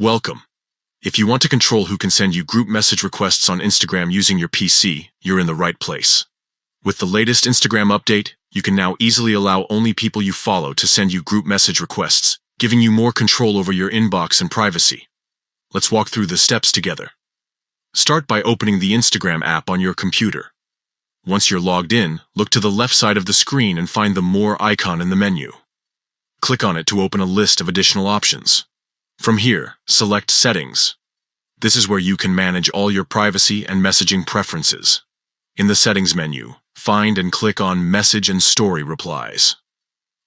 Welcome. If you want to control who can send you group message requests on Instagram using your PC, you're in the right place. With the latest Instagram update, you can now easily allow only people you follow to send you group message requests, giving you more control over your inbox and privacy. Let's walk through the steps together. Start by opening the Instagram app on your computer. Once you're logged in, look to the left side of the screen and find the More icon in the menu. Click on it to open a list of additional options. From here, select Settings. This is where you can manage all your privacy and messaging preferences. In the Settings menu, find and click on Message and Story Replies.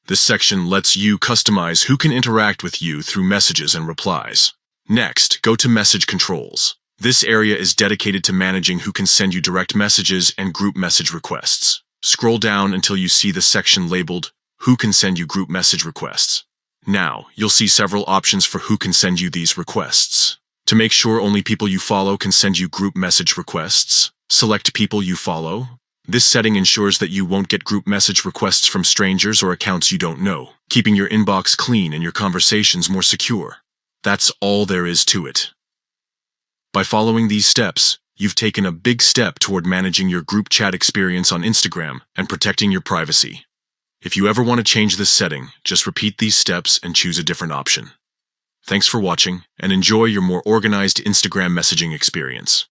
This section lets you customize who can interact with you through messages and replies. Next, go to Message Controls. This area is dedicated to managing who can send you direct messages and group message requests. Scroll down until you see the section labeled Who can send you group message requests. Now, you'll see several options for who can send you these requests. To make sure only people you follow can send you group message requests, select People you follow. This setting ensures that you won't get group message requests from strangers or accounts you don't know, keeping your inbox clean and your conversations more secure. That's all there is to it. By following these steps, you've taken a big step toward managing your group chat experience on Instagram and protecting your privacy. If you ever want to change this setting, just repeat these steps and choose a different option. Thanks for watching, and enjoy your more organized Instagram messaging experience.